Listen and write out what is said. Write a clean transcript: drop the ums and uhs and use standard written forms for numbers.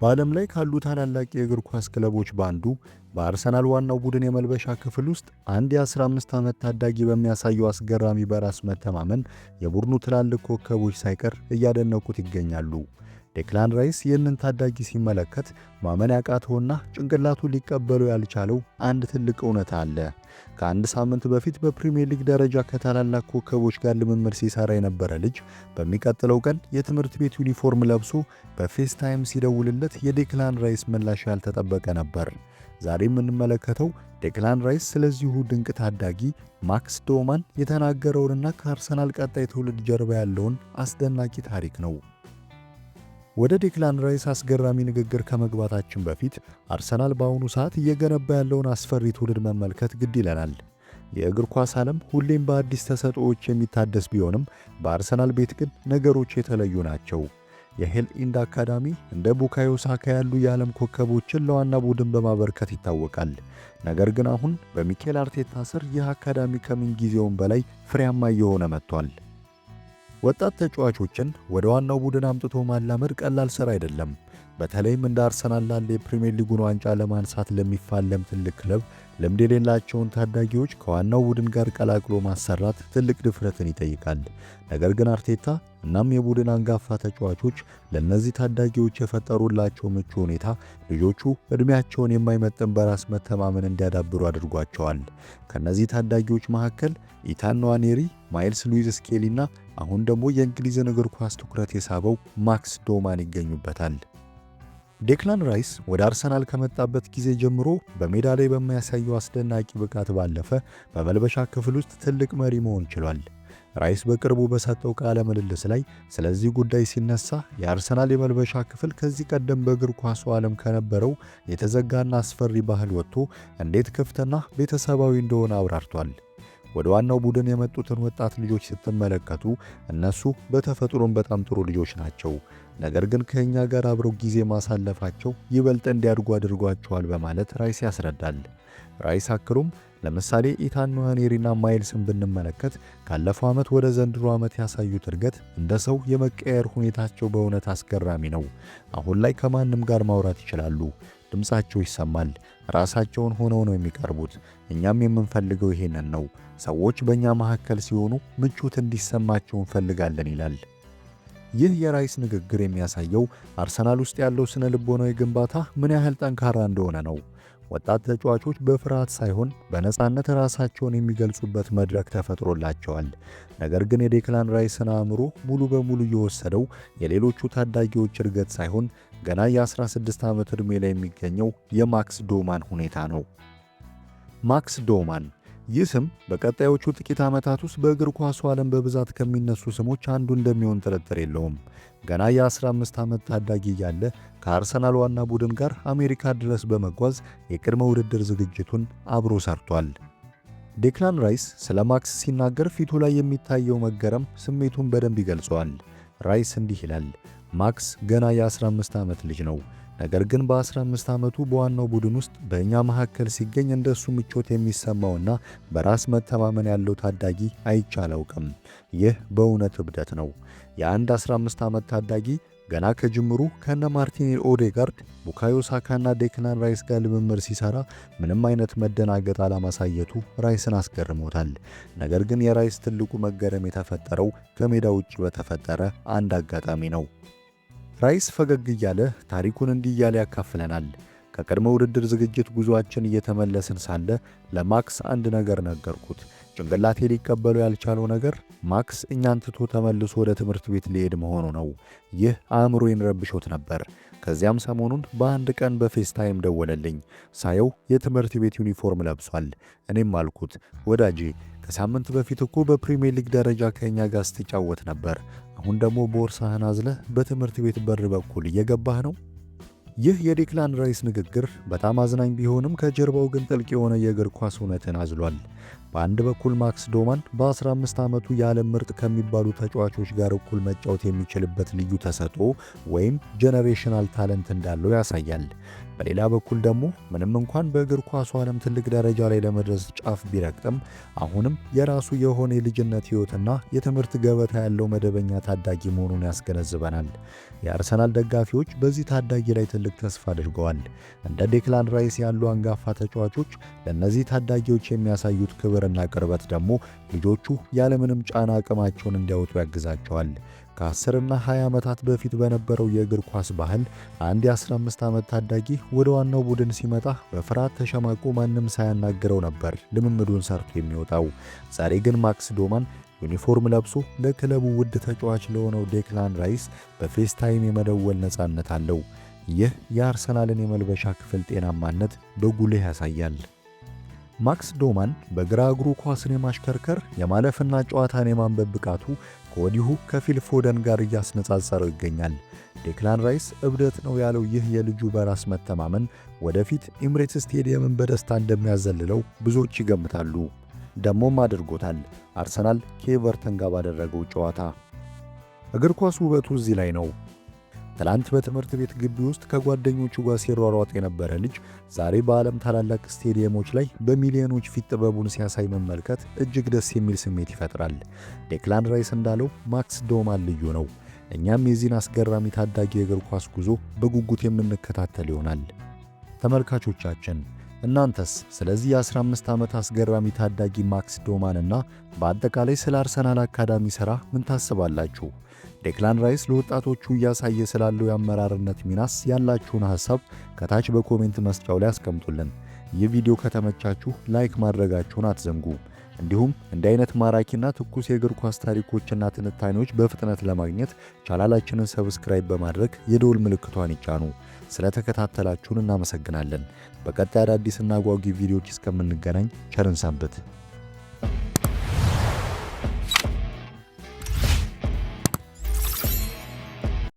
በዓለም ላይ ካሉ ታላላቅ የእግር ኳስ ክለቦች በአንዱ በአርሰናል ዋናው ቡድን የመልበሻ ክፍል ውስጥ አንድ የ15 ዓመት ታዳጊ በሚያሳየው አስገራሚ በራስ መተማመን የቡድኑ ትላልቅ ኮከቦች ሳይቀር እያደነቁት ይገኛሉ። ዴክላን ራይስ ይህንን ታዳጊ ሲመለከት ማመን ያቃተውና ጭንቅላቱ ሊቀበለው ያልቻለው አንድ ትልቅ እውነታ አለ። ከአንድ ሳምንት በፊት በፕሪሚየር ሊግ ደረጃ ከታላላቅ ኮከቦች ጋር ልምምድ ሲሰራ የነበረ ልጅ በሚቀጥለው ቀን የትምህርት ቤት ዩኒፎርም ለብሶ በፌስ ታይም ሲደውልለት የዴክላን ራይስ ምላሽ ያልተጠበቀ ነበር። ዛሬ የምንመለከተው ዴክላን ራይስ ስለዚሁ ድንቅ ታዳጊ ማክስ ዶማን የተናገረውንና ከአርሰናል ቀጣይ ትውልድ ጀርባ ያለውን አስደናቂ ታሪክ ነው። ወደ ዴክላን ራይስ አስገራሚ ንግግር ከመግባታችን በፊት አርሰናል በአሁኑ ሰዓት እየገነባ ያለውን አስፈሪ ትውልድ መመልከት ግድ ይለናል። የእግር ኳስ ዓለም ሁሌም በአዲስ ተሰጥኦዎች የሚታደስ ቢሆንም በአርሰናል ቤት ግን ነገሮች የተለዩ ናቸው። የሄል ኢንድ አካዳሚ እንደ ቡካዮ ሳካ ያሉ የዓለም ኮከቦችን ለዋና ቡድን በማበርከት ይታወቃል። ነገር ግን አሁን በሚኬል አርቴታ ስር ይህ አካዳሚ ከምን ጊዜውም በላይ ፍሬያማ እየሆነ መጥቷል። ወጣት ተጫዋቾችን ወደ ዋናው ቡድን አምጥቶ ማላመድ ቀላል ሥራ አይደለም። በተለይም እንደ አርሰናል ላለ የፕሪሚየር ሊጉን ዋንጫ ለማንሳት ለሚፋለም ትልቅ ክለብ ልምድ የሌላቸውን ታዳጊዎች ከዋናው ቡድን ጋር ቀላቅሎ ማሰራት ትልቅ ድፍረትን ይጠይቃል። ነገር ግን አርቴታ እናም የቡድን አንጋፋ ተጫዋቾች ለእነዚህ ታዳጊዎች የፈጠሩላቸው ምቹ ሁኔታ ልጆቹ ዕድሜያቸውን የማይመጥን በራስ መተማመን እንዲያዳብሩ አድርጓቸዋል። ከእነዚህ ታዳጊዎች መካከል ኢታን ንዋኔሪ፣ ማይልስ ሉዊስ ስኬሊና አሁን ደግሞ የእንግሊዝን እግር ኳስ ትኩረት የሳበው ማክስ ዶማን ይገኙበታል። ዴክላን ራይስ ወደ አርሰናል ከመጣበት ጊዜ ጀምሮ በሜዳ ላይ በሚያሳየው አስደናቂ ብቃት ባለፈ በመልበሻ ክፍል ውስጥ ትልቅ መሪ መሆን ችሏል። ራይስ በቅርቡ በሰጠው ቃለ ምልልስ ላይ ስለዚህ ጉዳይ ሲነሳ የአርሰናል የመልበሻ ክፍል ከዚህ ቀደም በእግር ኳሱ ዓለም ከነበረው የተዘጋና አስፈሪ ባህል ወጥቶ እንዴት ክፍትና ቤተሰባዊ እንደሆነ አብራርቷል። ወደ ዋናው ቡድን የመጡትን ወጣት ልጆች ስትመለከቱ እነሱ በተፈጥሮም በጣም ጥሩ ልጆች ናቸው። ነገር ግን ከኛ ጋር አብረው ጊዜ ማሳለፋቸው ይበልጥ እንዲያድጉ አድርጓቸዋል በማለት ራይስ ያስረዳል። ራይስ አክሎም ለምሳሌ ኢታን ንዋኔሪና ማይልስን ብንመለከት ካለፈው ዓመት ወደ ዘንድሮ ዓመት ያሳዩት እድገት እንደ ሰው የመቀየር ሁኔታቸው በእውነት አስገራሚ ነው። አሁን ላይ ከማንም ጋር ማውራት ይችላሉ። ድምጻቸው ይሰማል። ራሳቸውን ሆነው ነው የሚቀርቡት። እኛም የምንፈልገው ይሄንን ነው። ሰዎች በእኛ መካከል ሲሆኑ ምቾት እንዲሰማቸው እንፈልጋለን ይላል። ይህ የራይስ ንግግር የሚያሳየው አርሰናል ውስጥ ያለው ስነ ልቦናዊ ግንባታ ምን ያህል ጠንካራ እንደሆነ ነው። ወጣት ተጫዋቾች በፍርሃት ሳይሆን በነፃነት ራሳቸውን የሚገልጹበት መድረክ ተፈጥሮላቸዋል። ነገር ግን የዴክላን ራይስን አእምሮ ሙሉ በሙሉ እየወሰደው የሌሎቹ ታዳጊዎች እድገት ሳይሆን ገና የ16 ዓመት ዕድሜ ላይ የሚገኘው የማክስ ዶማን ሁኔታ ነው። ማክስ ዶማን ይህ ስም በቀጣዮቹ ጥቂት ዓመታት ውስጥ በእግር ኳሱ ዓለም በብዛት ከሚነሱ ስሞች አንዱ እንደሚሆን ጥርጥር የለውም። ገና የ15 ዓመት ታዳጊ እያለ ከአርሰናል ዋና ቡድን ጋር አሜሪካ ድረስ በመጓዝ የቅድመ ውድድር ዝግጅቱን አብሮ ሰርቷል። ዴክላን ራይስ ስለ ማክስ ሲናገር ፊቱ ላይ የሚታየው መገረም ስሜቱን በደንብ ይገልጸዋል። ራይስ እንዲህ ይላል፣ ማክስ ገና የ15 ዓመት ልጅ ነው። ነገር ግን በ15 ዓመቱ በዋናው ቡድን ውስጥ በእኛ መካከል ሲገኝ እንደሱ ምቾት የሚሰማውና በራስ መተማመን ያለው ታዳጊ አይቼ አላውቅም። ይህ በእውነት እብደት ነው። የአንድ 15 ዓመት ታዳጊ ገና ከጅምሩ ከነ ማርቲን ኦዴጋርድ፣ ቡካዮ ሳካና ዴክላን ራይስ ጋር ልምምድ ሲሰራ ምንም አይነት መደናገጥ አለማሳየቱ ራይስን አስገርሞታል። ነገር ግን የራይስ ትልቁ መገረም የተፈጠረው ከሜዳ ውጭ በተፈጠረ አንድ አጋጣሚ ነው። ራይስ ፈገግ እያለ ታሪኩን እንዲህ እያለ ያካፍለናል። ከቅድመ ውድድር ዝግጅት ጉዞአችን እየተመለስን ሳለ ለማክስ አንድ ነገር ነገርኩት። ጭንቅላቴ ሊቀበለው ያልቻለው ነገር ማክስ እኛን ትቶ ተመልሶ ወደ ትምህርት ቤት ሊሄድ መሆኑ ነው። ይህ አእምሮዬን ረብሾት ነበር። ከዚያም ሰሞኑን በአንድ ቀን በፌስታይም ደወለልኝ። ሳየው የትምህርት ቤት ዩኒፎርም ለብሷል። እኔም አልኩት፣ ወዳጄ ከሳምንት በፊት እኮ በፕሪሚየር ሊግ ደረጃ ከኛ ጋር ስትጫወት ነበር። አሁን ደግሞ ቦርሳህን አዝለህ በትምህርት ቤት በር በኩል እየገባህ ነው። ይህ የዴክላን ራይስ ንግግር በጣም አዝናኝ ቢሆንም ከጀርባው ግን ጥልቅ የሆነ የእግር ኳስ እውነትን አዝሏል። በአንድ በኩል ማክስ ዶማን በ15 ዓመቱ የዓለም ምርጥ ከሚባሉ ተጫዋቾች ጋር እኩል መጫወት የሚችልበት ልዩ ተሰጥኦ ወይም ጄኔሬሽናል ታለንት እንዳለው ያሳያል። በሌላ በኩል ደግሞ ምንም እንኳን በእግር ኳሱ ዓለም ትልቅ ደረጃ ላይ ለመድረስ ጫፍ ቢረግጥም አሁንም የራሱ የሆነ የልጅነት ሕይወትና የትምህርት ገበታ ያለው መደበኛ ታዳጊ መሆኑን ያስገነዝበናል። የአርሰናል ደጋፊዎች በዚህ ታዳጊ ላይ ትልቅ ተስፋ አድርገዋል። እንደ ዴክላን ራይስ ያሉ አንጋፋ ተጫዋቾች ለእነዚህ ታዳጊዎች የሚያሳዩት ክብርና ቅርበት ደግሞ ልጆቹ ያለምንም ጫና አቅማቸውን እንዲያወጡ ያግዛቸዋል። ከ10 እና 20 ዓመታት በፊት በነበረው የእግር ኳስ ባህል አንድ የ15 ዓመት ታዳጊ ወደ ዋናው ቡድን ሲመጣ በፍርሃት ተሸማቆ ማንም ሳያናግረው ነበር ልምምዱን ሰርቶ የሚወጣው። ዛሬ ግን ማክስ ዶማን ዩኒፎርም ለብሶ ለክለቡ ውድ ተጫዋች ለሆነው ዴክላን ራይስ በፌስታይም የመደወል ነፃነት አለው። ይህ የአርሰናልን የመልበሻ ክፍል ጤናማነት በጉልህ ያሳያል። ማክስ ዶማን በግራ እግሩ ኳስን የማሽከርከር የማለፍና ጨዋታን የማንበብ ብቃቱ ከወዲሁ ከፊል ፎደን ጋር እያስነጻጸረው ይገኛል። ዴክላን ራይስ እብደት ነው ያለው ይህ የልጁ በራስ መተማመን ወደፊት ኤምሬትስ ስቴዲየምን በደስታ እንደሚያዘልለው ብዙዎች ይገምታሉ። ደሞም አድርጎታል። አርሰናል ከኤቨርተን ጋር ባደረገው ጨዋታ እግር ኳስ ውበቱ እዚህ ላይ ነው። ትላንት በትምህርት ቤት ግቢ ውስጥ ከጓደኞቹ ጋር ሲሯሯጥ የነበረ ልጅ ዛሬ በዓለም ታላላቅ ስቴዲየሞች ላይ በሚሊዮኖች ፊት ጥበቡን ሲያሳይ መመልከት እጅግ ደስ የሚል ስሜት ይፈጥራል። ዴክላን ራይስ እንዳለው ማክስ ዶማን ልዩ ነው። እኛም የዚህን አስገራሚ ታዳጊ የእግር ኳስ ጉዞ በጉጉት የምንከታተል ይሆናል። ተመልካቾቻችን እናንተስ ስለዚህ የ15 ዓመት አስገራሚ ታዳጊ ማክስ ዶማን እና በአጠቃላይ ስለ አርሰናል አካዳሚ ሥራ ምን ታስባላችሁ? ዴክላን ራይስ ለወጣቶቹ እያሳየ ስላለው የአመራርነት ሚናስ ያላችሁን ሐሳብ ከታች በኮሜንት መስጫው ላይ አስቀምጡልን። ይህ ቪዲዮ ከተመቻችሁ ላይክ ማድረጋችሁን አትዘንጉ። እንዲሁም እንዲህ አይነት ማራኪና ትኩስ የእግር ኳስ ታሪኮችና ትንታኔዎች በፍጥነት ለማግኘት ቻናላችንን ሰብስክራይብ በማድረግ የደወል ምልክቷን ይጫኑ። ስለተከታተላችሁን እናመሰግናለን። በቀጣይ አዳዲስና አጓጊ ቪዲዮዎች እስከምንገናኝ ቸርን ሰንብት።